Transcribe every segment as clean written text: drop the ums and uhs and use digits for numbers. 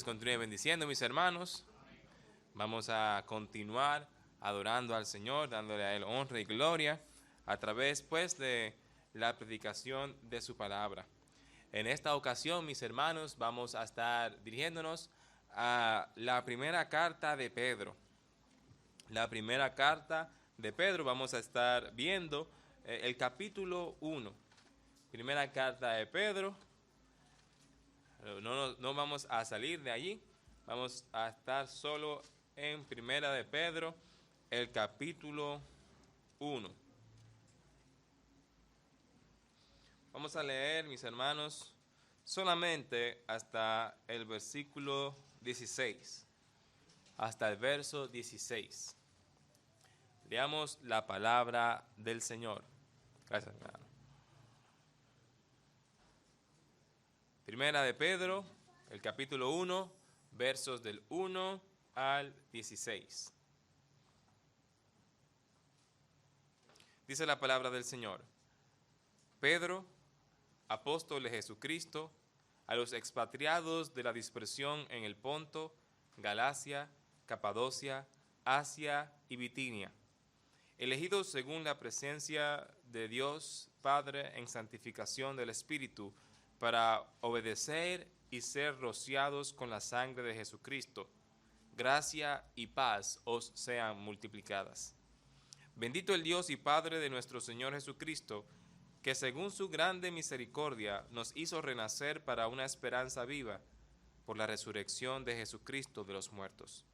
les continúe bendiciendo, mis hermanos. Vamos a continuar adorando al Señor, dándole a Él honra y gloria a través, pues, de la predicación de su palabra. En esta ocasión, mis hermanos, vamos a estar dirigiéndonos a la primera carta de Pedro. La primera carta de Pedro, vamos a estar viendo el capítulo 1. Primera carta de Pedro. No vamos a salir de allí. Vamos a estar solo en Primera de Pedro, el capítulo 1. Vamos a leer, mis hermanos, solamente hasta el versículo 16. Hasta el verso 16. Leamos la palabra del Señor. Gracias, hermano. Primera de Pedro, el capítulo 1, versos del 1 al 16. Dice la palabra del Señor. Pedro, apóstol de Jesucristo, a los expatriados de la dispersión en el Ponto, Galacia, Capadocia, Asia y Bitinia, elegidos según la presencia de Dios Padre en santificación del Espíritu, para obedecer y ser rociados con la sangre de Jesucristo. Gracia y paz os sean multiplicadas. Bendito el Dios y Padre de nuestro Señor Jesucristo, que según su grande misericordia nos hizo renacer para una esperanza viva, por la resurrección de Jesucristo de los muertos,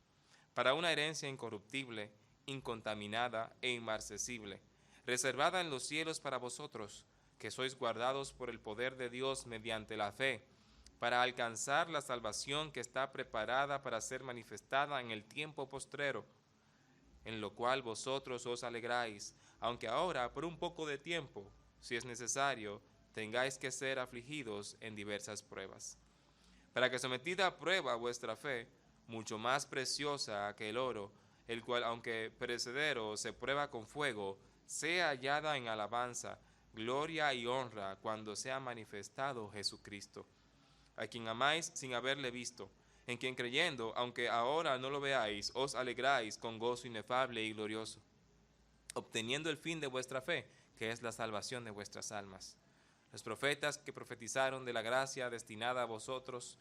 para una herencia incorruptible, incontaminada e inmarcesible, reservada en los cielos para vosotros, que sois guardados por el poder de Dios mediante la fe, para alcanzar la salvación que está preparada para ser manifestada en el tiempo postrero, en lo cual vosotros os alegráis, aunque ahora por un poco de tiempo, si es necesario, tengáis que ser afligidos en diversas pruebas, para que sometida a prueba vuestra fe, mucho más preciosa que el oro, el cual, aunque perecedero, se prueba con fuego, sea hallada en alabanza, gloria y honra cuando sea manifestado Jesucristo, a quien amáis sin haberle visto, en quien creyendo, aunque ahora no lo veáis, os alegráis con gozo inefable y glorioso, obteniendo el fin de vuestra fe, que es la salvación de vuestras almas. Los profetas que profetizaron de la gracia destinada a vosotros,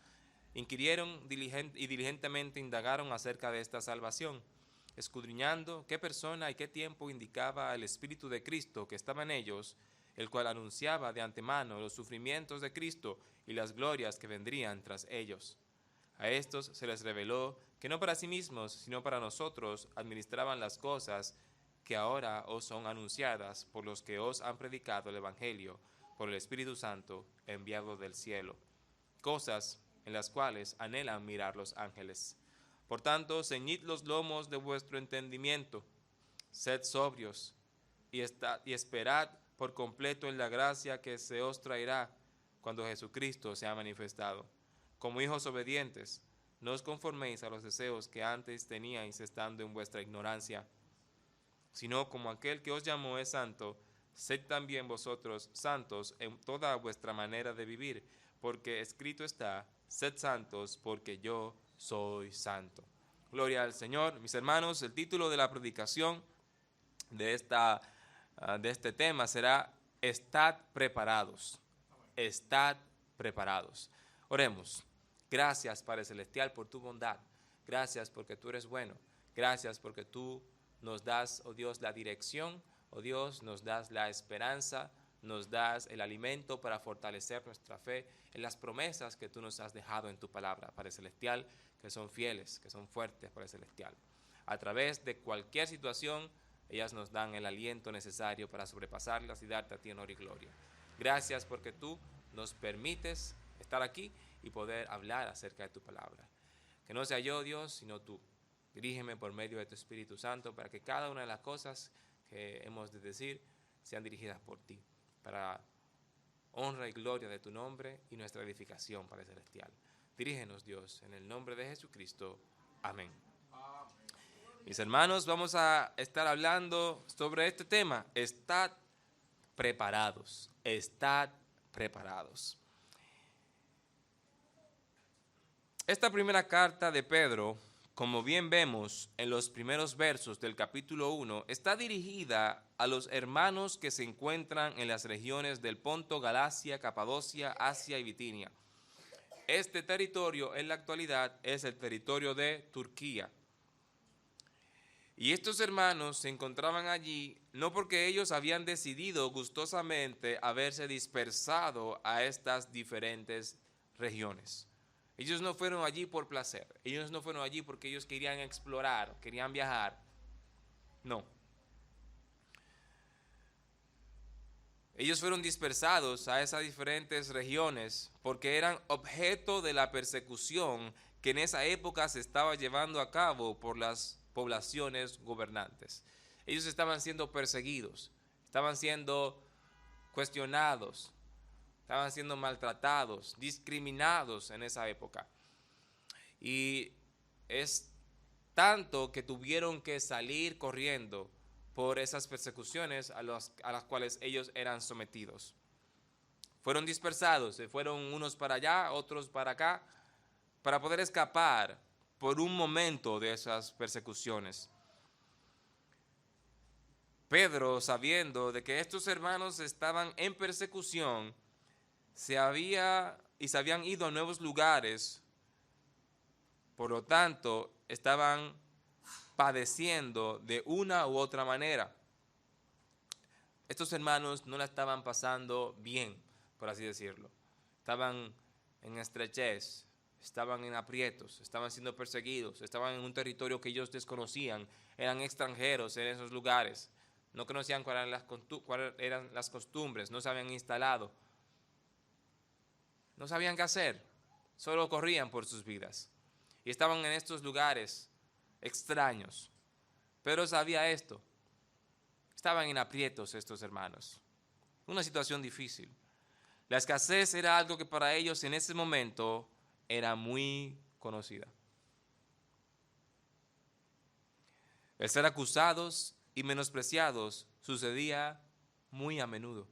inquirieron y diligentemente indagaron acerca de esta salvación, escudriñando qué persona y qué tiempo indicaba el Espíritu de Cristo que estaba en ellos, el cual anunciaba de antemano los sufrimientos de Cristo y las glorias que vendrían tras ellos. A estos se les reveló que no para sí mismos, sino para nosotros administraban las cosas que ahora os son anunciadas por los que os han predicado el Evangelio, por el Espíritu Santo enviado del cielo, cosas en las cuales anhelan mirar los ángeles. Por tanto, ceñid los lomos de vuestro entendimiento, sed sobrios y esperad por completo en la gracia que se os traerá cuando Jesucristo sea manifestado. Como hijos obedientes, no os conforméis a los deseos que antes teníais estando en vuestra ignorancia, sino como aquel que os llamó es santo, sed también vosotros santos en toda vuestra manera de vivir, porque escrito está, sed santos porque yo soy santo. Gloria al Señor. Mis hermanos, el título de la predicación de este tema será Estad preparados. Estad preparados. Oremos. Gracias, Padre Celestial, por tu bondad. Gracias porque tú eres bueno. Gracias porque tú nos das, oh Dios, la dirección. Oh Dios, nos das la esperanza. Nos das el alimento para fortalecer nuestra fe en las promesas que tú nos has dejado en tu palabra, Padre Celestial, que son fieles, que son fuertes, Padre Celestial. A través de cualquier situación, ellas nos dan el aliento necesario para sobrepasarlas y darte a ti honor y gloria. Gracias porque tú nos permites estar aquí y poder hablar acerca de tu palabra. Que no sea yo, Dios, sino tú. Dirígeme por medio de tu Espíritu Santo para que cada una de las cosas que hemos de decir sean dirigidas por ti, para honra y gloria de tu nombre y nuestra edificación, Padre Celestial. Dirígenos, Dios, en el nombre de Jesucristo. Amén. Mis hermanos, vamos a estar hablando sobre este tema. Estad preparados. Estad preparados. Esta primera carta de Pedro, como bien vemos en los primeros versos del capítulo 1, está dirigida a los hermanos que se encuentran en las regiones del Ponto, Galacia, Capadocia, Asia y Bitinia. Este territorio en la actualidad es el territorio de Turquía. Y estos hermanos se encontraban allí no porque ellos habían decidido gustosamente haberse dispersado a estas diferentes regiones. Ellos no fueron allí por placer, ellos no fueron allí porque ellos querían explorar, querían viajar. No. Ellos fueron dispersados a esas diferentes regiones porque eran objeto de la persecución que en esa época se estaba llevando a cabo por las poblaciones gobernantes. Ellos estaban siendo perseguidos, estaban siendo cuestionados, estaban siendo maltratados, discriminados en esa época. Y es tanto que tuvieron que salir corriendo por esas persecuciones a las cuales ellos eran sometidos. Fueron dispersados, se fueron unos para allá, otros para acá, para poder escapar por un momento de esas persecuciones. Pedro, sabiendo de que estos hermanos estaban en persecución, se habían ido a nuevos lugares, por lo tanto, estaban padeciendo de una u otra manera. Estos hermanos no la estaban pasando bien, por así decirlo. Estaban en estrechez, estaban en aprietos, estaban siendo perseguidos, estaban en un territorio que ellos desconocían, eran extranjeros en esos lugares, no conocían cuáles eran las costumbres, no se habían instalado, no sabían qué hacer, solo corrían por sus vidas. Y estaban en estos lugares extraños. Pero sabía esto. Estaban en aprietos estos hermanos. Una situación difícil. La escasez era algo que para ellos en ese momento era muy conocida. El ser acusados y menospreciados sucedía muy a menudo.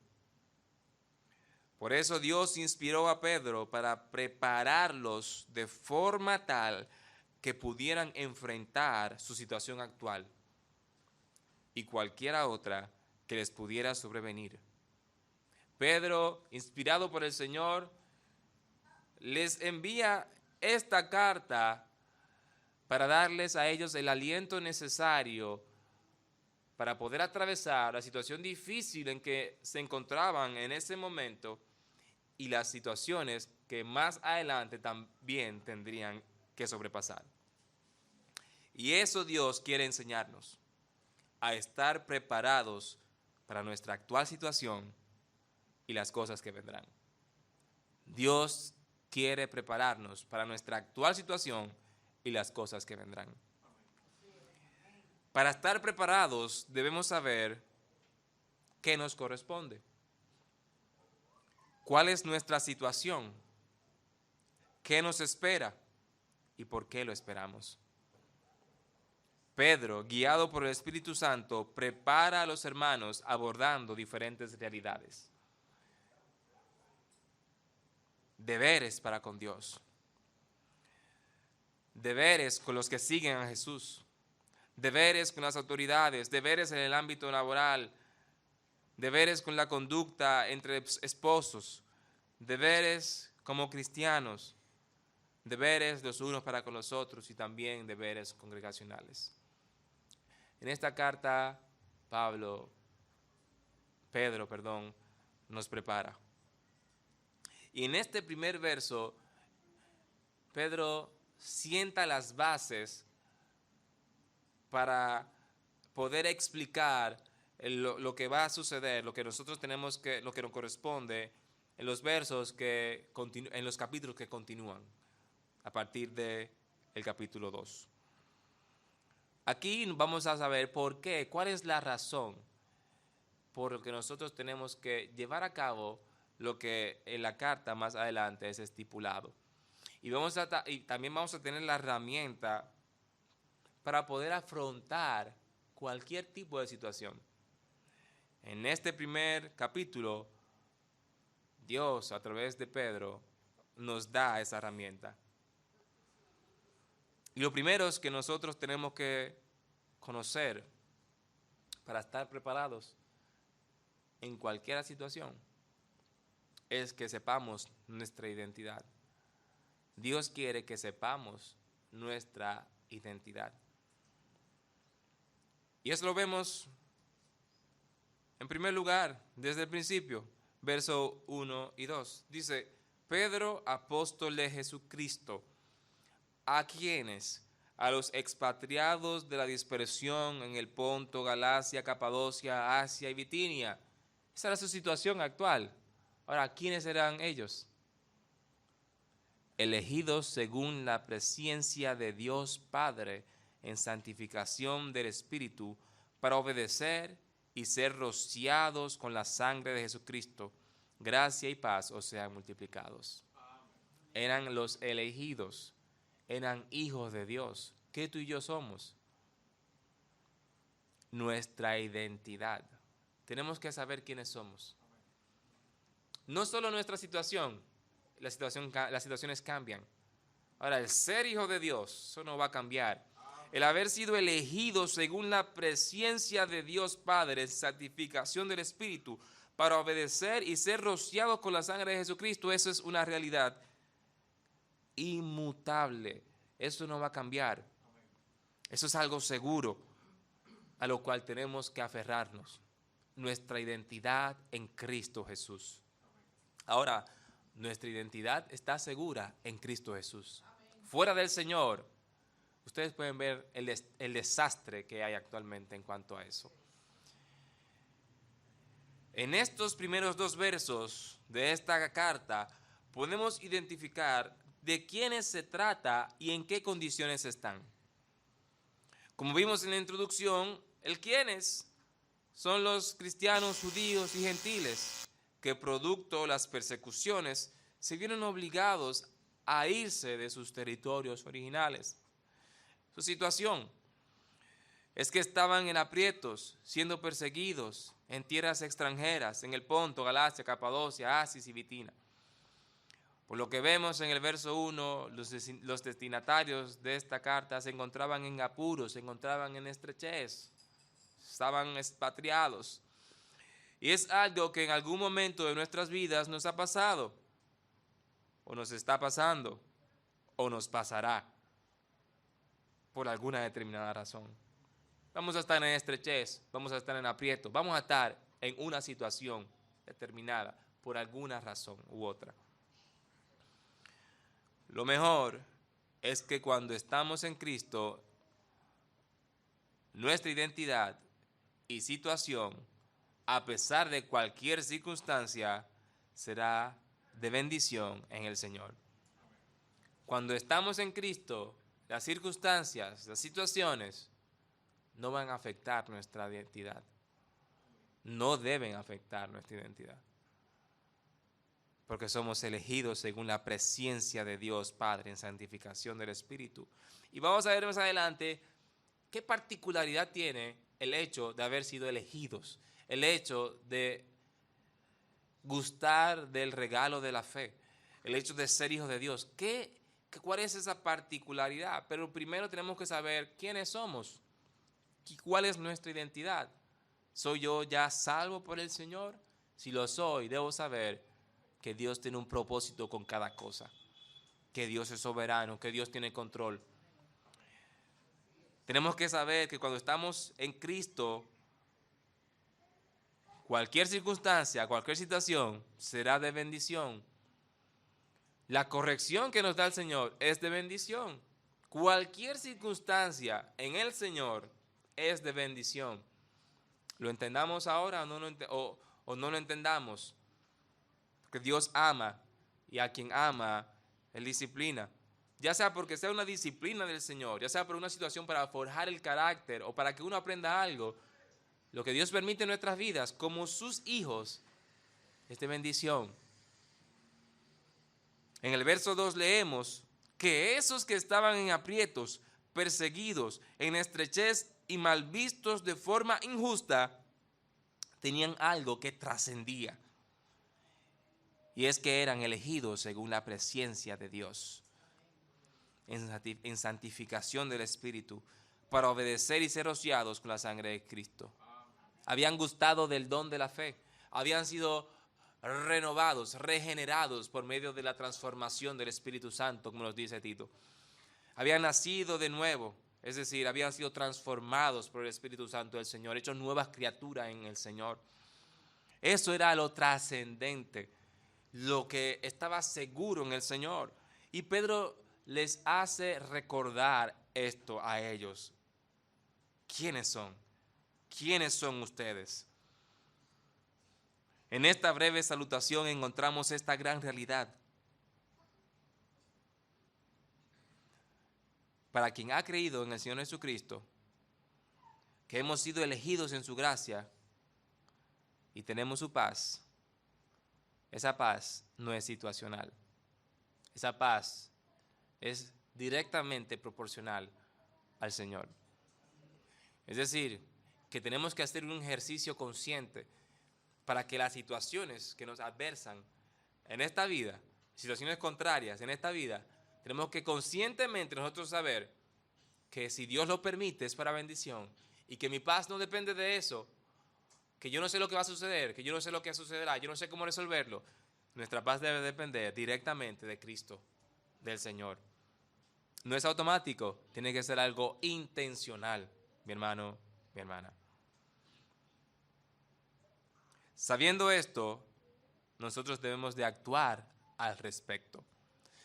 Por eso Dios inspiró a Pedro para prepararlos de forma tal que pudieran enfrentar su situación actual y cualquiera otra que les pudiera sobrevenir. Pedro, inspirado por el Señor, les envía esta carta para darles a ellos el aliento necesario para poder atravesar la situación difícil en que se encontraban en ese momento y las situaciones que más adelante también tendrían que sobrepasar. Y eso Dios quiere enseñarnos, a estar preparados para nuestra actual situación y las cosas que vendrán. Dios quiere prepararnos para nuestra actual situación y las cosas que vendrán. Para estar preparados debemos saber qué nos corresponde. ¿Cuál es nuestra situación? ¿Qué nos espera? ¿Y por qué lo esperamos? Pedro, guiado por el Espíritu Santo, prepara a los hermanos abordando diferentes realidades. Deberes para con Dios. Deberes con los que siguen a Jesús. Deberes con las autoridades. Deberes en el ámbito laboral. Deberes con la conducta entre esposos. Deberes como cristianos. Deberes los unos para con los otros y también deberes congregacionales. En esta carta, Pedro, nos prepara. Y en este primer verso, Pedro sienta las bases para poder explicar lo que va a suceder, lo que nos corresponde en los versos en los capítulos que continúan a partir del capítulo 2. Aquí vamos a saber por qué, cuál es la razón por lo que nosotros tenemos que llevar a cabo lo que en la carta más adelante es estipulado. Y también vamos a tener la herramienta para poder afrontar cualquier tipo de situación. En este primer capítulo, Dios a través de Pedro nos da esa herramienta. Y lo primero es que nosotros tenemos que conocer para estar preparados en cualquier situación es que sepamos nuestra identidad. Dios quiere que sepamos nuestra identidad. Y eso lo vemos en primer lugar desde el principio, verso 1 y 2. Dice, Pedro, apóstol de Jesucristo, ¿a quiénes? A los expatriados de la dispersión en el Ponto, Galacia, Capadocia, Asia y Bitinia. Esa era su situación actual. Ahora, ¿quiénes eran ellos? Elegidos según la presciencia de Dios Padre en santificación del Espíritu, para obedecer y ser rociados con la sangre de Jesucristo. Gracia y paz os sean multiplicados. Eran los elegidos, eran hijos de Dios. ¿Qué tú y yo somos? Nuestra identidad. Tenemos que saber quiénes somos. No solo nuestra situación, las situaciones cambian. Ahora, el ser hijo de Dios, eso no va a cambiar. El haber sido elegido según la presciencia de Dios Padre en santificación del Espíritu para obedecer y ser rociados con la sangre de Jesucristo, eso es una realidad inmutable. Eso no va a cambiar. Eso es algo seguro a lo cual tenemos que aferrarnos. Nuestra identidad en Cristo Jesús. Ahora, nuestra identidad está segura en Cristo Jesús. Fuera del Señor, ustedes pueden ver el desastre que hay actualmente en cuanto a eso. En estos primeros 2 versos de esta carta, podemos identificar de quiénes se trata y en qué condiciones están. Como vimos en la introducción, el quiénes son los cristianos, judíos y gentiles que producto de las persecuciones se vieron obligados a irse de sus territorios originales. Su situación es que estaban en aprietos, siendo perseguidos en tierras extranjeras, en el Ponto, Galacia, Capadocia, Asia y Bitinia. Por lo que vemos en el verso 1, los destinatarios de esta carta se encontraban en apuros, se encontraban en estrechez, estaban expatriados. Y es algo que en algún momento de nuestras vidas nos ha pasado, o nos está pasando, o nos pasará, por alguna determinada razón. Vamos a estar en estrechez, vamos a estar en aprieto, vamos a estar en una situación determinada, por alguna razón u otra. Lo mejor es que cuando estamos en Cristo, nuestra identidad y situación, a pesar de cualquier circunstancia, será de bendición en el Señor. Cuando estamos en Cristo, las circunstancias, las situaciones, no van a afectar nuestra identidad. No deben afectar nuestra identidad. Porque somos elegidos según la presciencia de Dios Padre en santificación del Espíritu. Y vamos a ver más adelante qué particularidad tiene el hecho de haber sido elegidos, el hecho de gustar del regalo de la fe, el hecho de ser hijos de Dios. ¿Cuál es esa particularidad? Pero primero tenemos que saber quiénes somos y cuál es nuestra identidad. ¿Soy yo ya salvo por el Señor? Si lo soy, debo saber que Dios tiene un propósito con cada cosa, que Dios es soberano, que Dios tiene control. Tenemos que saber que cuando estamos en Cristo, cualquier circunstancia, cualquier situación será de bendición. La corrección que nos da el Señor es de bendición. Cualquier circunstancia en el Señor es de bendición. ¿Lo entendamos ahora o no lo entendamos? Que Dios ama y a quien ama, Él disciplina. Ya sea porque sea una disciplina del Señor, ya sea por una situación para forjar el carácter o para que uno aprenda algo, lo que Dios permite en nuestras vidas como sus hijos es de bendición. En el verso 2 leemos que esos que estaban en aprietos, perseguidos, en estrechez y mal vistos de forma injusta, tenían algo que trascendía. Y es que eran elegidos según la presciencia de Dios. en santificación del Espíritu, para obedecer y ser rociados con la sangre de Cristo. Habían gustado del don de la fe, habían sido renovados, regenerados por medio de la transformación del Espíritu Santo, como nos dice Tito. Habían nacido de nuevo, es decir, habían sido transformados por el Espíritu Santo del Señor, hechos nuevas criaturas en el Señor. Eso era lo trascendente, lo que estaba seguro en el Señor. Y Pedro les hace recordar esto a ellos. ¿Quiénes son? ¿Quiénes son ustedes? En esta breve salutación encontramos esta gran realidad. Para quien ha creído en el Señor Jesucristo, que hemos sido elegidos en su gracia y tenemos su paz, esa paz no es situacional. Esa paz es directamente proporcional al Señor. Es decir, que tenemos que hacer un ejercicio consciente para que las situaciones que nos adversan en esta vida, situaciones contrarias en esta vida, tenemos que conscientemente nosotros saber que si Dios lo permite es para bendición y que mi paz no depende de eso, que yo no sé lo que va a suceder, que yo no sé lo que sucederá, yo no sé cómo resolverlo. Nuestra paz debe depender directamente de Cristo, del Señor. No es automático, tiene que ser algo intencional, mi hermano, mi hermana. Sabiendo esto, nosotros debemos de actuar al respecto.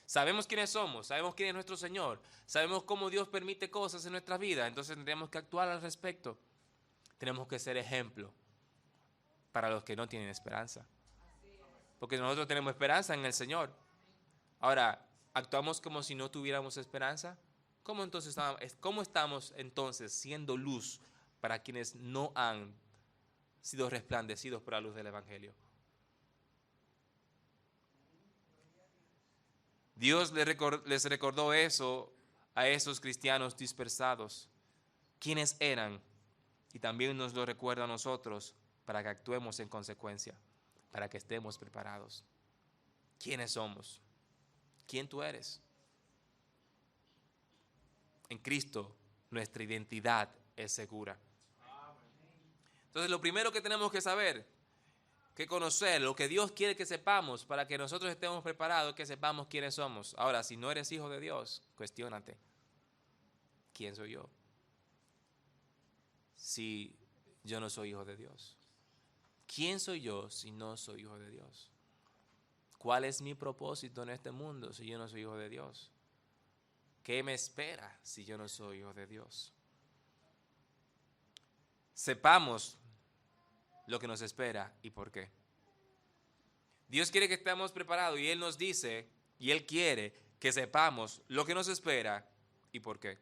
Sabemos quiénes somos, sabemos quién es nuestro Señor, sabemos cómo Dios permite cosas en nuestra vida, entonces tendremos que actuar al respecto. Tenemos que ser ejemplo para los que no tienen esperanza. Porque nosotros tenemos esperanza en el Señor. Ahora, ¿actuamos como si no tuviéramos esperanza? ¿Cómo estamos entonces siendo luz para quienes no han sido resplandecidos por la luz del Evangelio? Dios les recordó eso a esos cristianos dispersados, quienes eran, y también nos lo recuerda a nosotros para que actuemos en consecuencia, para que estemos preparados. ¿Quiénes somos? ¿Quién tú eres? En Cristo nuestra identidad es segura. Entonces lo primero que tenemos que saber, que conocer, lo que Dios quiere que sepamos para que nosotros estemos preparados, que sepamos quiénes somos. Ahora, si no eres hijo de Dios, cuestiónate. ¿Quién soy yo? Si yo no soy hijo de Dios. ¿Quién soy yo si no soy hijo de Dios? ¿Cuál es mi propósito en este mundo si yo no soy hijo de Dios? ¿Qué me espera si yo no soy hijo de Dios? Sepamos lo que nos espera y por qué. Dios quiere que estemos preparados y Él nos dice y Él quiere que sepamos lo que nos espera y por qué.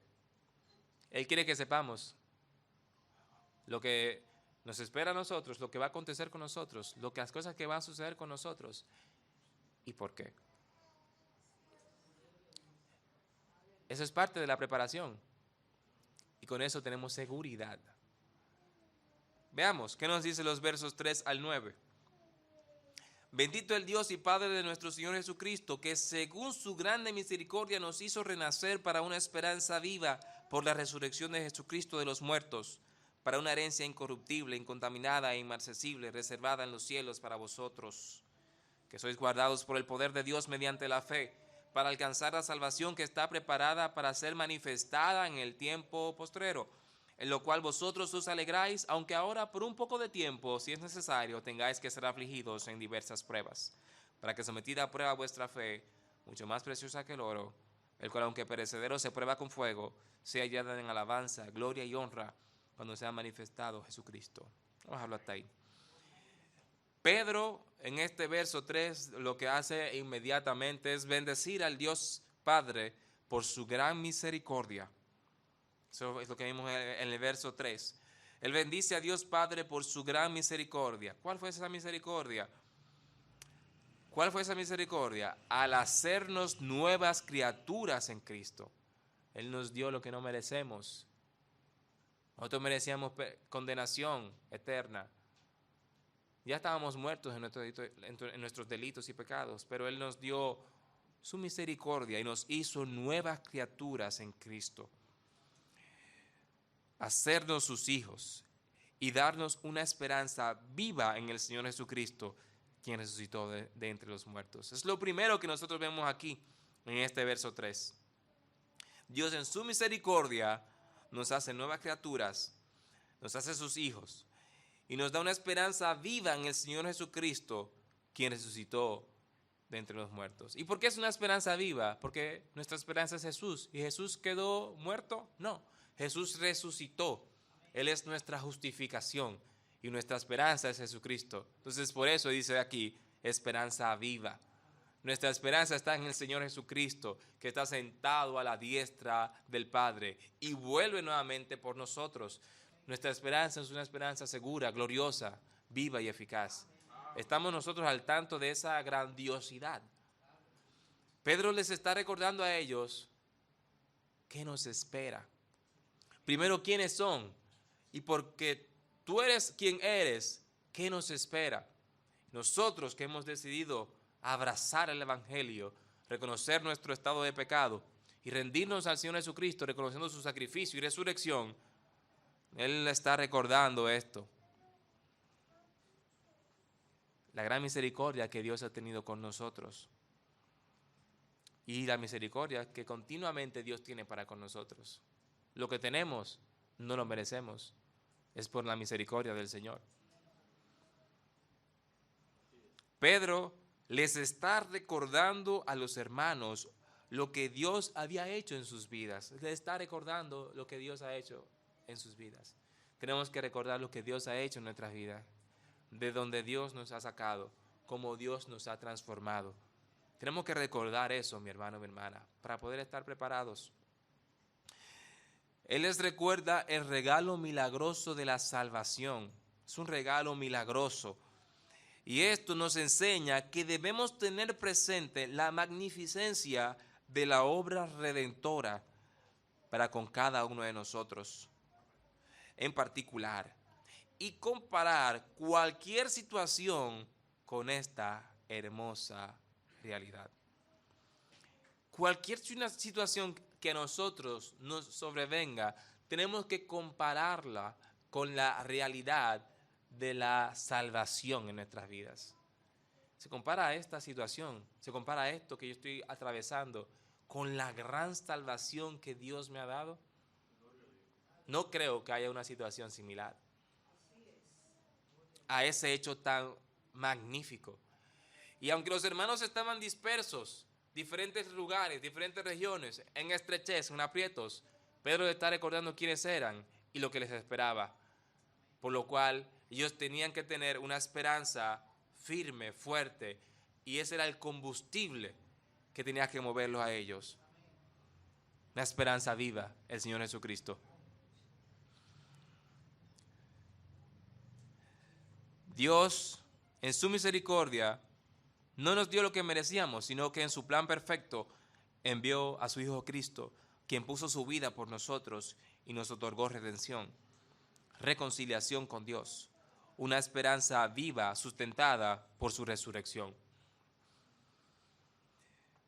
Él quiere que sepamos lo que nos espera a nosotros, lo que va a acontecer con nosotros, las cosas que van a suceder con nosotros y por qué. Eso es parte de la preparación y con eso tenemos seguridad. Veamos, ¿qué nos dice los versos 3 al 9? Bendito el Dios y Padre de nuestro Señor Jesucristo, que según su grande misericordia nos hizo renacer para una esperanza viva por la resurrección de Jesucristo de los muertos, para una herencia incorruptible, incontaminada e inmarcesible, reservada en los cielos para vosotros, que sois guardados por el poder de Dios mediante la fe, para alcanzar la salvación que está preparada para ser manifestada en el tiempo postrero, en lo cual vosotros os alegráis, aunque ahora por un poco de tiempo, si es necesario, tengáis que ser afligidos en diversas pruebas, para que sometida a prueba vuestra fe, mucho más preciosa que el oro, el cual aunque perecedero se prueba con fuego, sea hallada en alabanza, gloria y honra, cuando sea manifestado Jesucristo. Vamos a dejarlo hasta ahí. Pedro, en este verso 3, lo que hace inmediatamente es bendecir al Dios Padre por su gran misericordia. Eso es lo que vimos en el verso 3. Él bendice a Dios Padre por su gran misericordia. ¿Cuál fue esa misericordia? ¿Cuál fue esa misericordia? Al hacernos nuevas criaturas en Cristo. Él nos dio lo que no merecemos. Nosotros merecíamos condenación eterna. Ya estábamos muertos en nuestros delitos y pecados, pero Él nos dio su misericordia y nos hizo nuevas criaturas en Cristo, hacernos sus hijos y darnos una esperanza viva en el Señor Jesucristo, quien resucitó de entre los muertos. Es lo primero que nosotros vemos aquí en este verso 3. Dios en su misericordia nos hace nuevas criaturas, nos hace sus hijos y nos da una esperanza viva en el Señor Jesucristo, quien resucitó de entre los muertos. ¿Y por qué es una esperanza viva? Porque nuestra esperanza es Jesús. ¿Y Jesús quedó muerto? No, Jesús resucitó. Él es nuestra justificación y nuestra esperanza es Jesucristo. Entonces por eso dice aquí, esperanza viva. Nuestra esperanza está en el Señor Jesucristo, que está sentado a la diestra del Padre y vuelve nuevamente por nosotros. Nuestra esperanza es una esperanza segura, gloriosa, viva y eficaz. Estamos nosotros al tanto de esa grandiosidad. Pedro les está recordando a ellos qué nos espera. Primero, quiénes son. Y porque tú eres quien eres, ¿qué nos espera? Nosotros que hemos decidido abrazar el Evangelio, reconocer nuestro estado de pecado y rendirnos al Señor Jesucristo, reconociendo su sacrificio y resurrección, Él está recordando esto. La gran misericordia que Dios ha tenido con nosotros y la misericordia que continuamente Dios tiene para con nosotros. Lo que tenemos no lo merecemos, es por la misericordia del Señor. Pedro les está recordando a los hermanos lo que Dios había hecho en sus vidas. Les está recordando lo que Dios ha hecho en sus vidas. Tenemos que recordar lo que Dios ha hecho en nuestras vidas, de donde Dios nos ha sacado, cómo Dios nos ha transformado. Tenemos que recordar eso, mi hermano, mi hermana, para poder estar preparados. Él les recuerda el regalo milagroso de la salvación. Es un regalo milagroso. Y esto nos enseña que debemos tener presente la magnificencia de la obra redentora para con cada uno de nosotros en particular, y comparar cualquier situación con esta hermosa realidad. Cualquier situación que a nosotros nos sobrevenga, tenemos que compararla con la realidad de la salvación en nuestras vidas. Se compara a esta situación, se compara a esto que yo estoy atravesando con la gran salvación que Dios me ha dado. No creo que haya una situación similar a ese hecho tan magnífico. Y aunque los hermanos estaban dispersos, diferentes lugares, diferentes regiones, en estrechez, en aprietos, Pedro está recordando quiénes eran y lo que les esperaba. Por lo cual ellos tenían que tener una esperanza firme, fuerte, y ese era el combustible que tenía que moverlos a ellos. Una esperanza viva, el Señor Jesucristo. Dios, en su misericordia, no nos dio lo que merecíamos, sino que en su plan perfecto envió a su Hijo Cristo, quien puso su vida por nosotros y nos otorgó redención, reconciliación con Dios, una esperanza viva sustentada por su resurrección.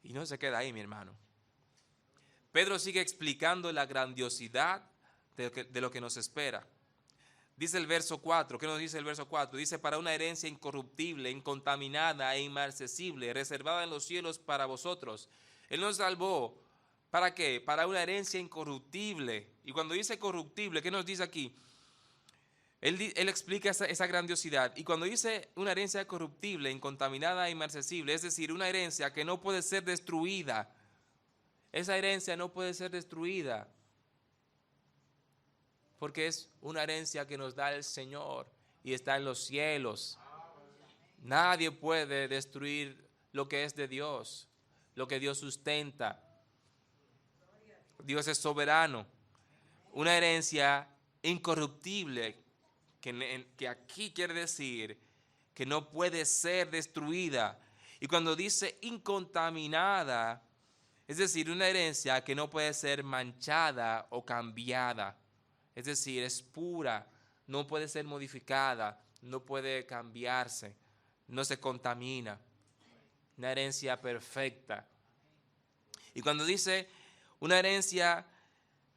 Y no se queda ahí, mi hermano. Pedro sigue explicando la grandiosidad de lo que nos espera. Dice el verso 4, ¿qué nos dice el verso 4? Dice, para una herencia incorruptible, incontaminada e inmarcesible, reservada en los cielos para vosotros. Él nos salvó, ¿para qué? Para una herencia incorruptible. Y cuando dice corruptible, ¿qué nos dice aquí? Él explica esa grandiosidad. Y cuando dice una herencia corruptible, incontaminada e inmarcesible, es decir, una herencia que no puede ser destruida. Esa herencia no puede ser destruida, porque es una herencia que nos da el Señor y está en los cielos. Nadie puede destruir lo que es de Dios, lo que Dios sustenta. Dios es soberano. Una herencia incorruptible, que aquí quiere decir que no puede ser destruida. Y cuando dice incontaminada, es decir, una herencia que no puede ser manchada o cambiada. Es decir, es pura, no puede ser modificada, no puede cambiarse, no se contamina. Una herencia perfecta, Y cuando dice una herencia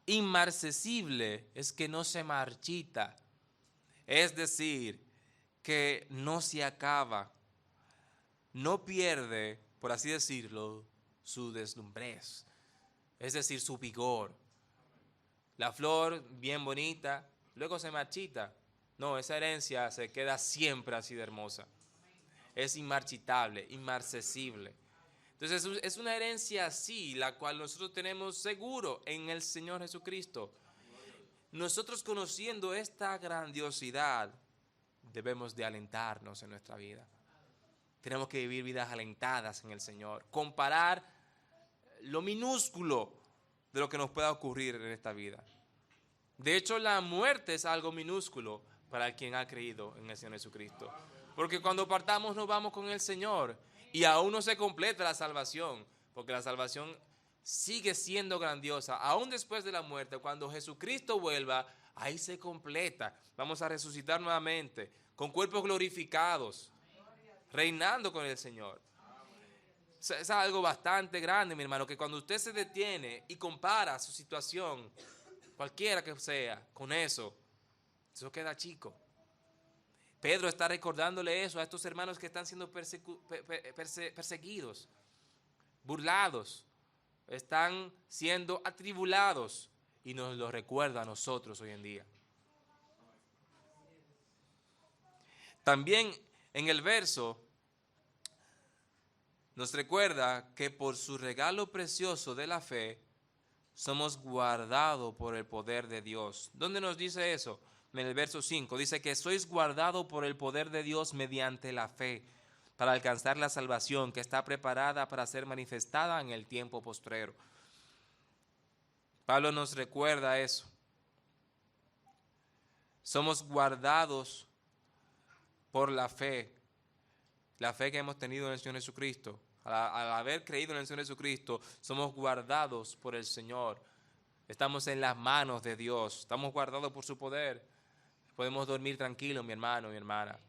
inmarcesible, es que no se marchita. Es decir, que no se acaba, no pierde, por así decirlo, su deslumbrez, es decir, su vigor. La flor bien bonita, luego se marchita. No, esa herencia se queda siempre así de hermosa. Es inmarchitable, inmarcesible. Entonces es una herencia así, la cual nosotros tenemos seguro en el Señor Jesucristo. Nosotros conociendo esta grandiosidad, debemos de alentarnos en nuestra vida. Tenemos que vivir vidas alentadas en el Señor. Comparar lo minúsculo de lo que nos pueda ocurrir en esta vida. De hecho, la muerte es algo minúsculo para quien ha creído en el Señor Jesucristo. Porque cuando partamos nos vamos con el Señor y aún no se completa la salvación, porque la salvación sigue siendo grandiosa. Aún después de la muerte, cuando Jesucristo vuelva, ahí se completa. Vamos a resucitar nuevamente con cuerpos glorificados, reinando con el Señor. Es algo bastante grande, mi hermano, que cuando usted se detiene y compara su situación, cualquiera que sea, con eso queda chico. Pedro está recordándole eso a estos hermanos que están siendo perseguidos, burlados, están siendo atribulados, y nos lo recuerda a nosotros hoy en día. También en el verso nos recuerda que por su regalo precioso de la fe somos guardados por el poder de Dios. ¿Dónde nos dice eso? En el verso 5 dice que sois guardados por el poder de Dios mediante la fe para alcanzar la salvación que está preparada para ser manifestada en el tiempo postrero. Pablo nos recuerda eso. Somos guardados por la fe que hemos tenido en el Señor Jesucristo. Al haber creído en el Señor Jesucristo, somos guardados por el Señor. Estamos en las manos de Dios, estamos guardados por su poder. Podemos dormir tranquilos, mi hermano, mi hermana,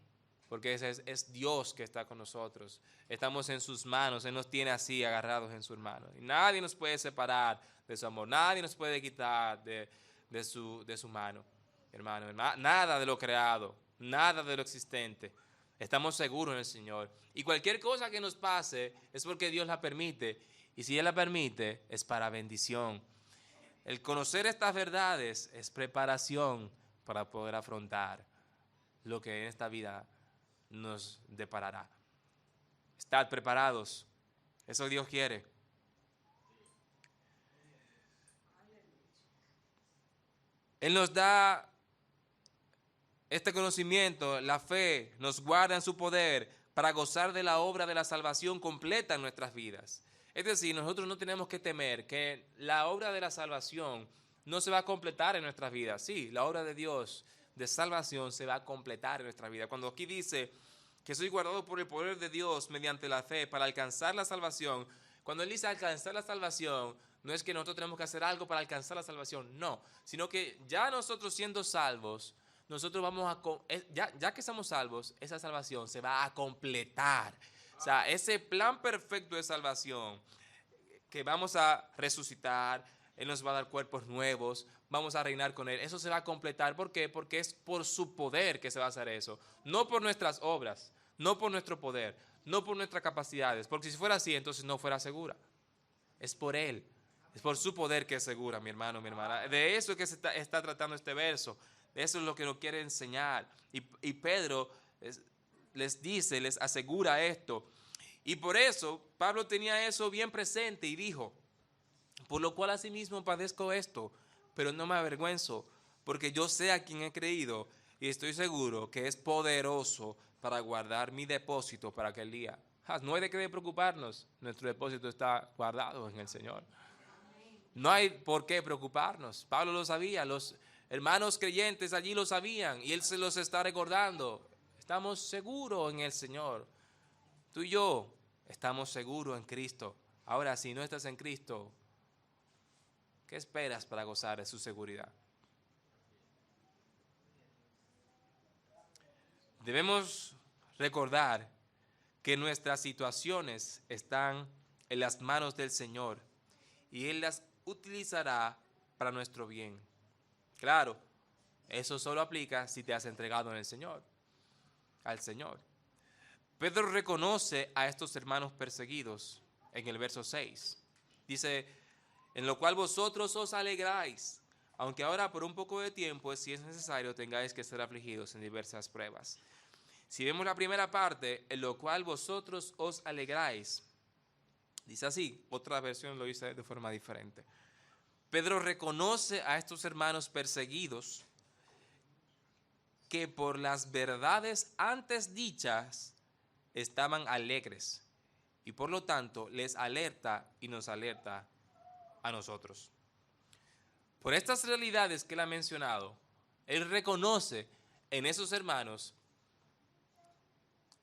porque es Dios que está con nosotros. Estamos en sus manos, Él nos tiene así agarrados en sus manos. Y nadie nos puede separar de su amor, nadie nos puede quitar de su mano, hermano, nada de lo creado, nada de lo existente. Estamos seguros en el Señor. Y cualquier cosa que nos pase es porque Dios la permite. Y si Él la permite, es para bendición. El conocer estas verdades es preparación para poder afrontar lo que en esta vida nos deparará. Estad preparados. Eso Dios quiere. Él nos da este conocimiento, la fe, nos guarda en su poder para gozar de la obra de la salvación completa en nuestras vidas. Es decir, nosotros no tenemos que temer que la obra de la salvación no se va a completar en nuestras vidas. Sí, la obra de Dios de salvación se va a completar en nuestra vida. Cuando aquí dice que soy guardado por el poder de Dios mediante la fe para alcanzar la salvación, cuando Él dice alcanzar la salvación, no es que nosotros tenemos que hacer algo para alcanzar la salvación, no, sino que ya nosotros siendo salvos, nosotros vamos ya que somos salvos, esa salvación se va a completar. O sea, ese plan perfecto de salvación, que vamos a resucitar, Él nos va a dar cuerpos nuevos, vamos a reinar con Él, eso se va a completar. ¿Por qué? Porque es por su poder que se va a hacer eso, no por nuestras obras, no por nuestro poder, no por nuestras capacidades, porque si fuera así, entonces no fuera segura. Es por Él, es por su poder que es segura, mi hermano, mi hermana. De eso es que se está tratando este verso. Eso es lo que nos quiere enseñar. Y Pedro les dice, les asegura esto. Y por eso Pablo tenía eso bien presente y dijo, por lo cual asimismo padezco esto, pero no me avergüenzo, porque yo sé a quien he creído y estoy seguro que es poderoso para guardar mi depósito para aquel día. No hay de qué preocuparnos, nuestro depósito está guardado en el Señor. No hay por qué preocuparnos. Pablo lo sabía, los hermanos creyentes allí lo sabían y Él se los está recordando. Estamos seguros en el Señor. Tú y yo estamos seguros en Cristo. Ahora, si no estás en Cristo, ¿qué esperas para gozar de su seguridad? Debemos recordar que nuestras situaciones están en las manos del Señor y Él las utilizará para nuestro bien. Claro, eso solo aplica si te has entregado en el Señor, al Señor. Pedro reconoce a estos hermanos perseguidos en el verso 6. Dice, en lo cual vosotros os alegráis, aunque ahora por un poco de tiempo, si es necesario, tengáis que ser afligidos en diversas pruebas. Si vemos la primera parte, en lo cual vosotros os alegráis, dice así, otra versión lo dice de forma diferente. Pedro reconoce a estos hermanos perseguidos que por las verdades antes dichas estaban alegres y por lo tanto les alerta y nos alerta a nosotros. Por estas realidades que él ha mencionado, él reconoce en esos hermanos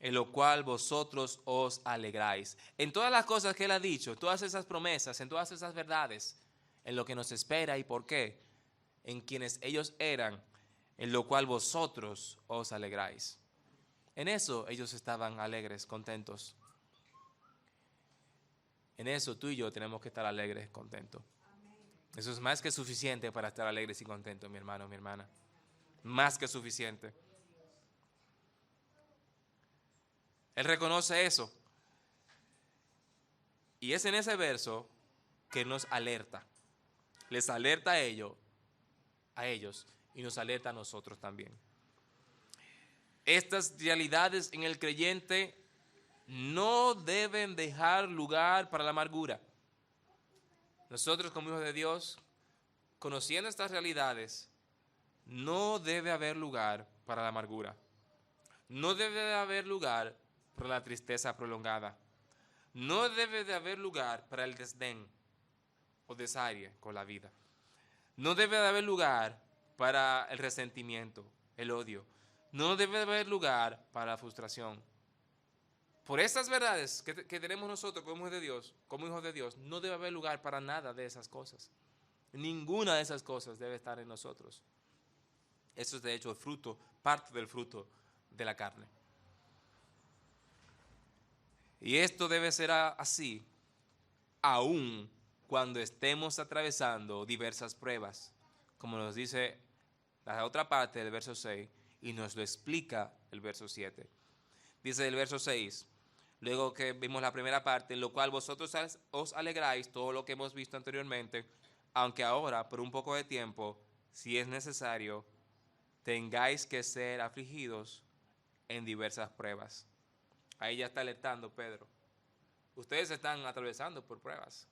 en lo cual vosotros os alegráis. En todas las cosas que él ha dicho, todas esas promesas, en todas esas verdades, en lo que nos espera y por qué, en quienes ellos eran, en lo cual vosotros os alegráis. En eso ellos estaban alegres, contentos. En eso tú y yo tenemos que estar alegres, contentos. Eso es más que suficiente para estar alegres y contentos, mi hermano, mi hermana. Más que suficiente. Él reconoce eso. Y es en ese verso que nos alerta. Les alerta a ellos y nos alerta a nosotros también. Estas realidades en el creyente no deben dejar lugar para la amargura. Nosotros como hijos de Dios, conociendo estas realidades, no debe haber lugar para la amargura. No debe de haber lugar para la tristeza prolongada. No debe de haber lugar para el desdén o desaire con la vida. No debe de haber lugar para el resentimiento, el odio. No debe de haber lugar para la frustración. Por estas verdades que tenemos nosotros como hijos de Dios, no debe haber lugar para nada de esas cosas. Ninguna de esas cosas debe estar en nosotros. Eso es de hecho el fruto, parte del fruto de la carne. Y esto debe ser así, aun cuando estemos atravesando diversas pruebas, como nos dice la otra parte del verso 6 y nos lo explica el verso 7. Dice el verso 6, luego que vimos la primera parte, en lo cual vosotros os alegráis, todo lo que hemos visto anteriormente, aunque ahora, por un poco de tiempo, si es necesario, tengáis que ser afligidos en diversas pruebas. Ahí ya está alertando Pedro. Ustedes están atravesando por pruebas.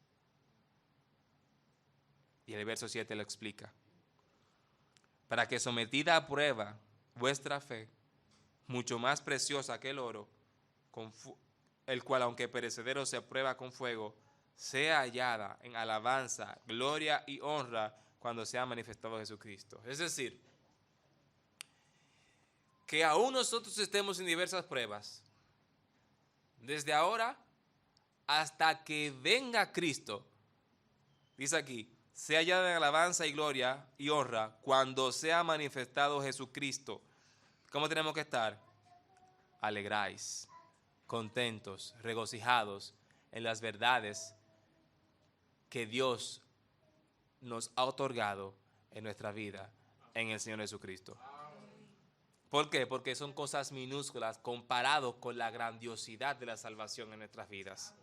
Y el verso 7 lo explica. Para que sometida a prueba vuestra fe, mucho más preciosa que el oro, el cual aunque perecedero se prueba con fuego, sea hallada en alabanza, gloria y honra cuando sea manifestado Jesucristo. Es decir, que aún nosotros estemos en diversas pruebas, desde ahora hasta que venga Cristo, dice aquí, sea hallada en alabanza y gloria y honra cuando sea manifestado Jesucristo. ¿Cómo tenemos que estar? Alegráis, contentos, regocijados en las verdades que Dios nos ha otorgado en nuestra vida en el Señor Jesucristo. ¿Por qué? Porque son cosas minúsculas comparado con la grandiosidad de la salvación en nuestras vidas.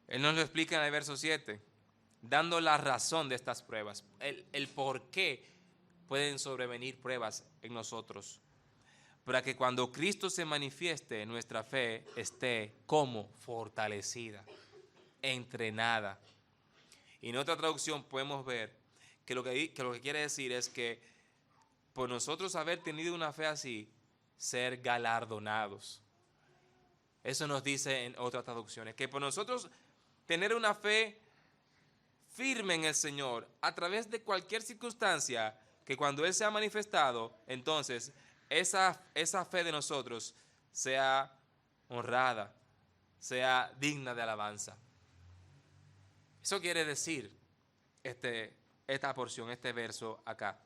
Él nos lo explica en el verso 7, dando la razón de estas pruebas, el por qué pueden sobrevenir pruebas en nosotros, para que cuando Cristo se manifieste, nuestra fe esté como fortalecida, entrenada. Y en otra traducción podemos ver que lo que quiere decir es que por nosotros haber tenido una fe así, ser galardonados. Eso nos dice en otras traducciones, que por nosotros tener una fe firme en el Señor a través de cualquier circunstancia, que cuando Él sea manifestado, entonces esa fe de nosotros sea honrada, sea digna de alabanza. Eso quiere decir esta porción, este verso acá.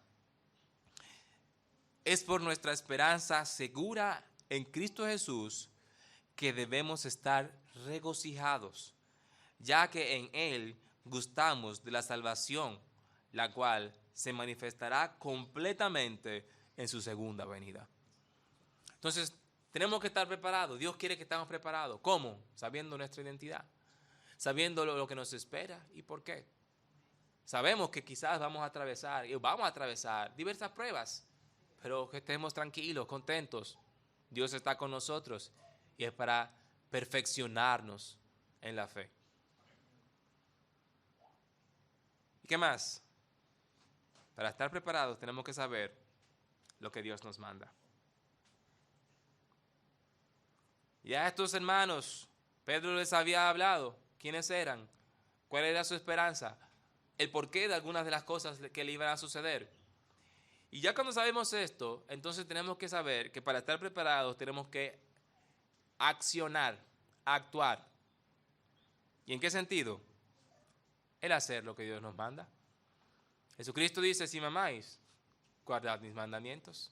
Es por nuestra esperanza segura en Cristo Jesús que debemos estar regocijados, ya que en Él gustamos de la salvación, la cual se manifestará completamente en su segunda venida. Entonces, tenemos que estar preparados. Dios quiere que estemos preparados. ¿Cómo? Sabiendo nuestra identidad, sabiendo lo que nos espera y por qué. Sabemos que quizás vamos a atravesar diversas pruebas, pero que estemos tranquilos, contentos. Dios está con nosotros y es para perfeccionarnos en la fe. ¿Y qué más? Para estar preparados tenemos que saber lo que Dios nos manda. Y a estos hermanos, Pedro les había hablado quiénes eran, cuál era su esperanza, el porqué de algunas de las cosas que le iban a suceder. Y ya cuando sabemos esto, entonces tenemos que saber que para estar preparados tenemos que accionar, actuar. ¿Y en qué sentido? El hacer lo que Dios nos manda. Jesucristo dice, si me amáis, guardad mis mandamientos.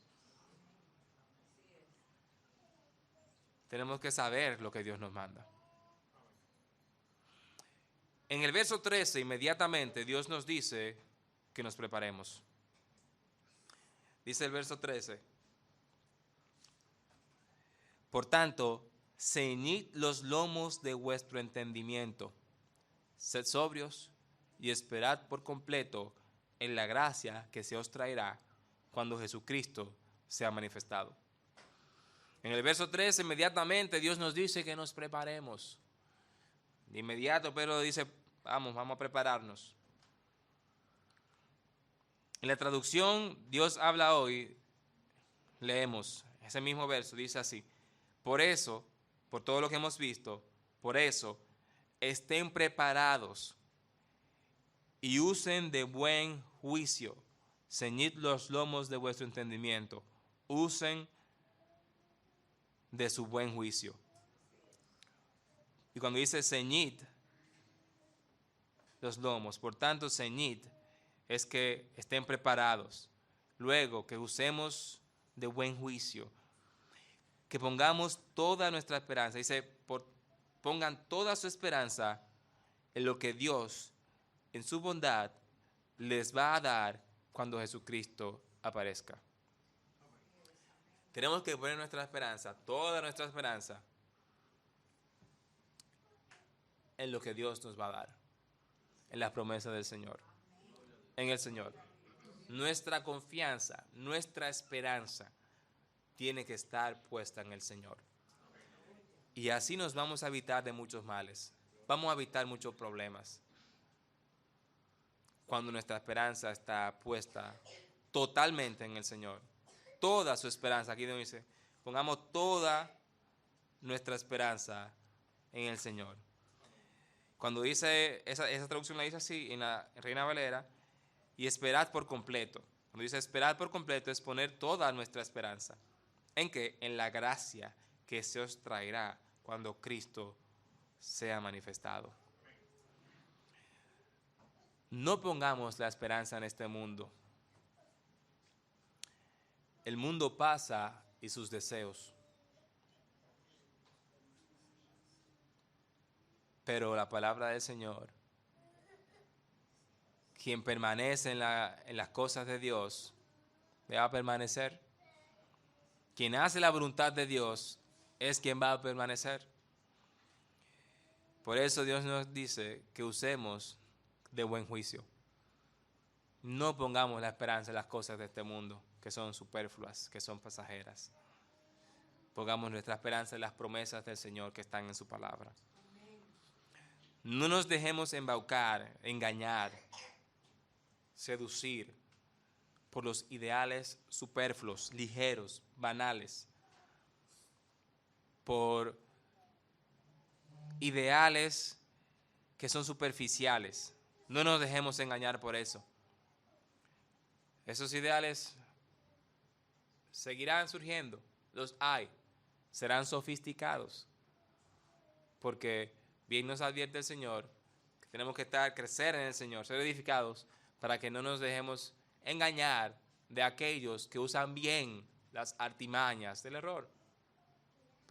Tenemos que saber lo que Dios nos manda. En el verso 13, inmediatamente, Dios nos dice que nos preparemos. Dice el verso 13. Por tanto, ceñid los lomos de vuestro entendimiento, sed sobrios y esperad por completo en la gracia que se os traerá cuando Jesucristo sea manifestado. En el verso 13, inmediatamente Dios nos dice que nos preparemos. De inmediato Pedro dice, vamos a prepararnos. En la traducción Dios habla hoy, leemos ese mismo verso, dice así: por eso, por todo lo que hemos visto, por eso, estén preparados y usen de buen juicio. Ceñid los lomos de vuestro entendimiento. Usen de su buen juicio. Y cuando dice ceñid los lomos, por tanto ceñid es que estén preparados. Luego que usemos de buen juicio, que pongamos toda nuestra esperanza. Dice, pongan toda su esperanza en lo que Dios, en su bondad, les va a dar cuando Jesucristo aparezca. Tenemos que poner nuestra esperanza, toda nuestra esperanza, en lo que Dios nos va a dar, en las promesas del Señor, en el Señor. Nuestra confianza, nuestra esperanza tiene que estar puesta en el Señor. Y así nos vamos a evitar de muchos males, vamos a evitar muchos problemas, cuando nuestra esperanza está puesta totalmente en el Señor. Toda su esperanza, aquí dice, pongamos toda nuestra esperanza en el Señor. Cuando dice, esa traducción la dice así en la Reina Valera, y esperad por completo. Cuando dice esperad por completo es poner toda nuestra esperanza. ¿En qué? En la gracia que se os traerá cuando Cristo sea manifestado. No pongamos la esperanza en este mundo. El mundo pasa y sus deseos. Pero la palabra del Señor, quien permanece en las cosas de Dios, va a permanecer. Quien hace la voluntad de Dios es quien va a permanecer. Por eso Dios nos dice que usemos de buen juicio. No pongamos la esperanza en las cosas de este mundo, que son superfluas, que son pasajeras. Pongamos nuestra esperanza en las promesas del Señor que están en su palabra. No nos dejemos embaucar, engañar, seducir por los ideales superfluos, ligeros, banales, por ideales que son superficiales. No nos dejemos engañar por eso. Esos ideales seguirán surgiendo, los hay, serán sofisticados, porque bien nos advierte el Señor que tenemos que crecer en el Señor, ser edificados, para que no nos dejemos engañar de aquellos que usan bien las artimañas del error.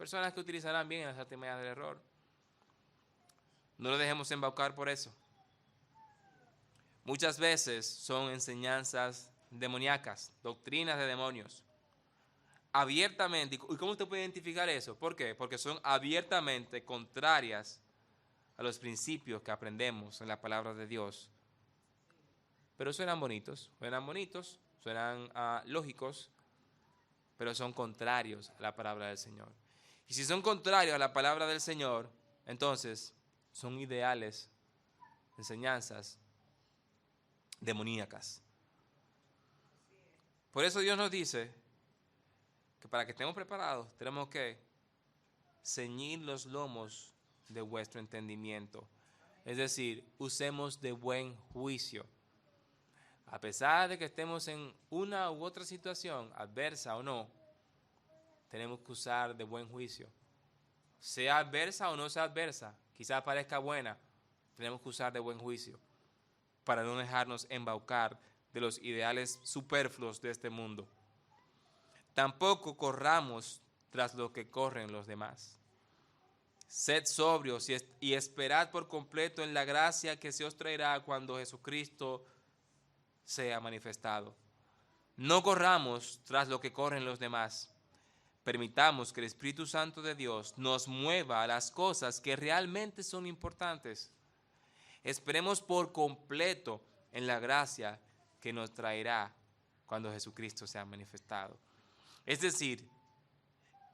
personas que utilizarán bien las artimañas del error. No lo dejemos embaucar por eso. Muchas veces son enseñanzas demoníacas, doctrinas de demonios. Abiertamente, ¿y cómo usted puede identificar eso? ¿Por qué? Porque son abiertamente contrarias a los principios que aprendemos en la palabra de Dios. Pero suenan bonitos, suenan lógicos, pero son contrarios a la palabra del Señor. Y si son contrarios a la palabra del Señor, entonces son ideales, enseñanzas demoníacas. Por eso Dios nos dice que para que estemos preparados tenemos que ceñir los lomos de vuestro entendimiento. Es decir, usemos de buen juicio. A pesar de que estemos en una u otra situación, adversa o no, tenemos que usar de buen juicio. Sea adversa o no sea adversa, quizás parezca buena, tenemos que usar de buen juicio para no dejarnos embaucar de los ideales superfluos de este mundo. Tampoco corramos tras lo que corren los demás. Sed sobrios y esperad por completo en la gracia que se os traerá cuando Jesucristo sea manifestado. No corramos tras lo que corren los demás. Permitamos que el Espíritu Santo de Dios nos mueva a las cosas que realmente son importantes. Esperemos por completo en la gracia que nos traerá cuando Jesucristo sea manifestado. Es decir,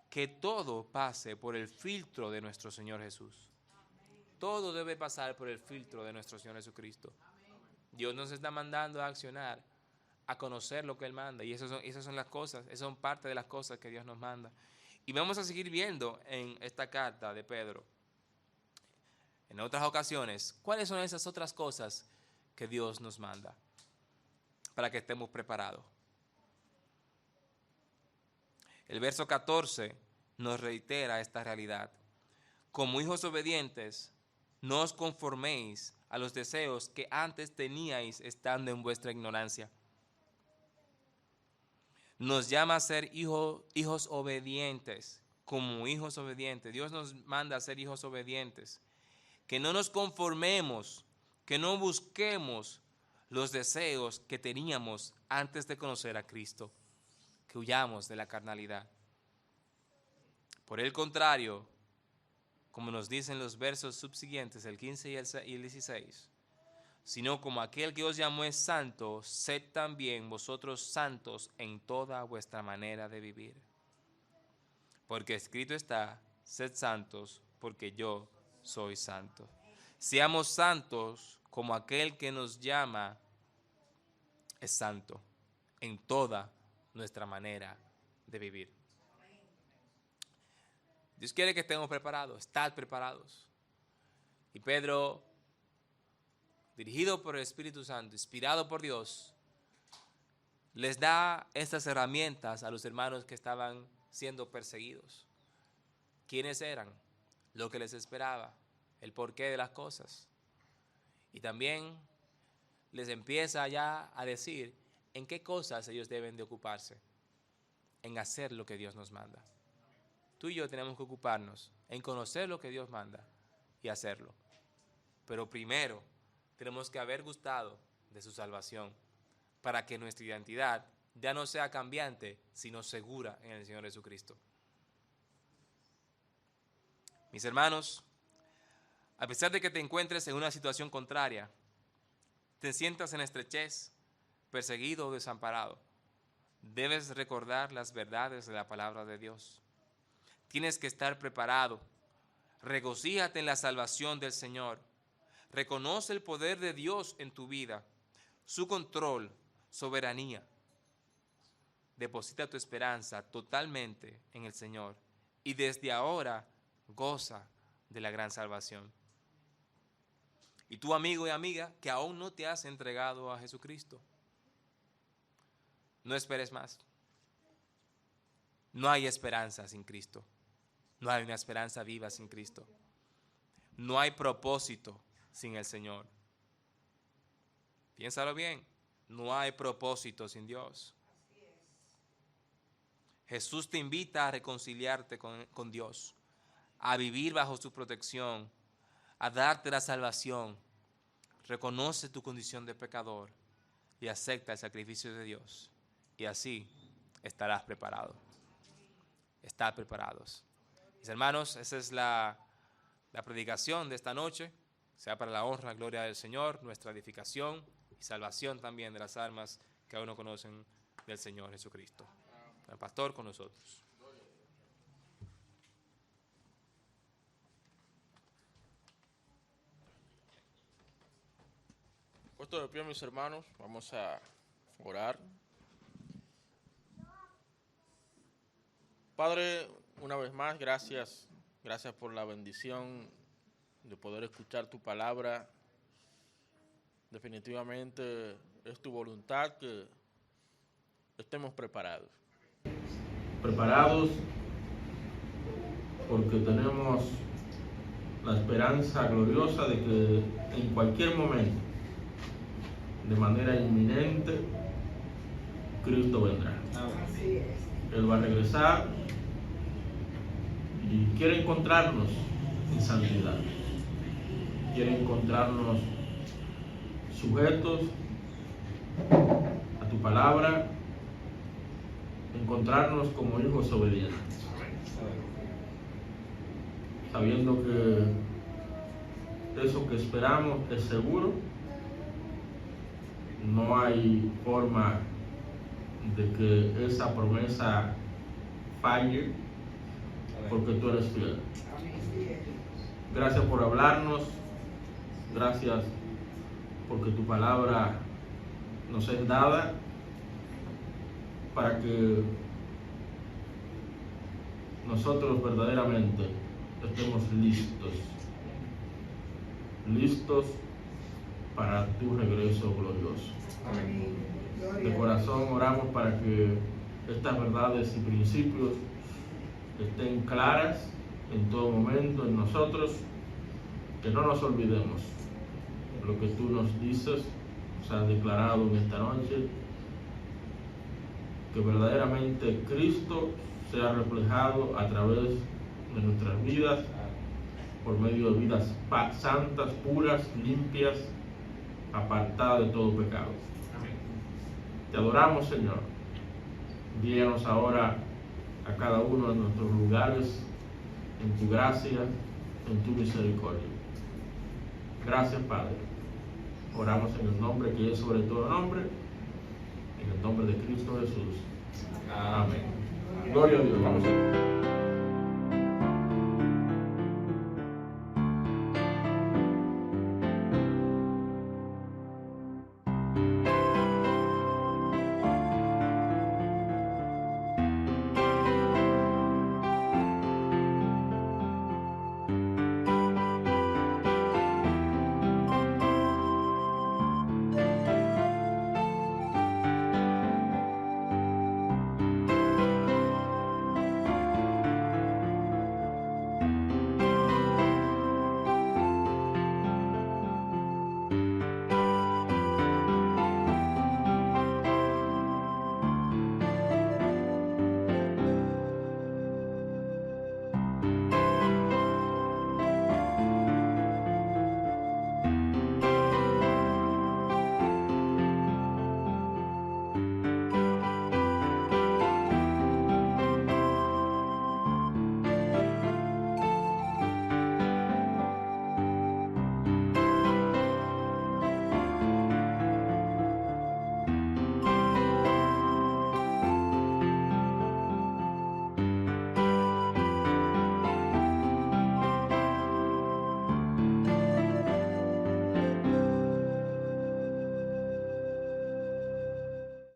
que todo pase por el filtro de nuestro Señor Jesús. Todo debe pasar por el filtro de nuestro Señor Jesucristo. Dios nos está mandando a accionar, a conocer lo que Él manda. Y esas son las cosas, esas son parte de las cosas que Dios nos manda. Y vamos a seguir viendo en esta carta de Pedro, en otras ocasiones, cuáles son esas otras cosas que Dios nos manda para que estemos preparados. El verso 14 nos reitera esta realidad. Como hijos obedientes, no os conforméis a los deseos que antes teníais estando en vuestra ignorancia. Nos llama a ser hijos obedientes, como hijos obedientes. Dios nos manda a ser hijos obedientes. Que no nos conformemos, que no busquemos los deseos que teníamos antes de conocer a Cristo, que huyamos de la carnalidad. Por el contrario, como nos dicen los versos subsiguientes, el 15 y el 16, sino como aquel que os llamó es santo, sed también vosotros santos en toda vuestra manera de vivir. Porque escrito está, sed santos, porque yo soy santo. Seamos santos como aquel que nos llama es santo en toda nuestra manera de vivir. Dios quiere que estemos preparados, estad preparados. Y Pedro, dirigido por el Espíritu Santo, inspirado por Dios, les da estas herramientas a los hermanos que estaban siendo perseguidos. ¿Quiénes eran? Lo que les esperaba, el porqué de las cosas. Y también les empieza ya a decir en qué cosas ellos deben de ocuparse, en hacer lo que Dios nos manda. Tú y yo tenemos que ocuparnos en conocer lo que Dios manda y hacerlo. Pero primero tenemos que haber gustado de su salvación para que nuestra identidad ya no sea cambiante, sino segura en el Señor Jesucristo. Mis hermanos, a pesar de que te encuentres en una situación contraria, te sientas en estrechez, perseguido o desamparado, debes recordar las verdades de la palabra de Dios. Tienes que estar preparado. Regocíjate en la salvación del Señor. Reconoce el poder de Dios en tu vida, su control, soberanía. Deposita tu esperanza totalmente en el Señor y desde ahora goza de la gran salvación. Y tú, amigo y amiga, que aún no te has entregado a Jesucristo, no esperes más. No hay esperanza sin Cristo. No hay una esperanza viva sin Cristo. No hay propósito sin el Señor. Piénsalo bien. No hay propósito sin Dios. Jesús te invita a reconciliarte con Dios, a vivir bajo su protección, a darte la salvación. Reconoce tu condición de pecador y acepta el sacrificio de Dios. Y así estarás preparado. Estad preparados. Mis hermanos, esa es la predicación de esta noche. Sea para la honra y gloria del Señor, nuestra edificación y salvación también de las almas que aún no conocen del Señor Jesucristo. El pastor con nosotros. Puesto de pie, mis hermanos, vamos a orar. Padre, una vez más, gracias por la bendición de poder escuchar tu palabra. Definitivamente es tu voluntad que estemos preparados. Preparados porque tenemos la esperanza gloriosa de que en cualquier momento, de manera inminente, Cristo vendrá. Él va a regresar y quiere encontrarnos en santidad. Quiere encontrarnos sujetos a tu palabra, encontrarnos como hijos obedientes, sabiendo que eso que esperamos es seguro. No hay forma de que esa promesa falle, porque tú eres fiel. Gracias por hablarnos, gracias porque tu palabra nos es dada para que nosotros verdaderamente estemos listos para tu regreso glorioso. De corazón oramos para que estas verdades y principios estén claras en todo momento en nosotros, que no nos olvidemos lo que tú nos dices, nos has declarado en esta noche, que verdaderamente Cristo sea reflejado a través de nuestras vidas, por medio de vidas santas, puras, limpias, apartadas de todo pecado. Te adoramos, Señor. Guíanos ahora a cada uno de nuestros lugares en tu gracia, en tu misericordia. Gracias, Padre. Oramos en el nombre que es sobre todo nombre, en el nombre de Cristo Jesús. Amén. Gloria a Dios. Vamos a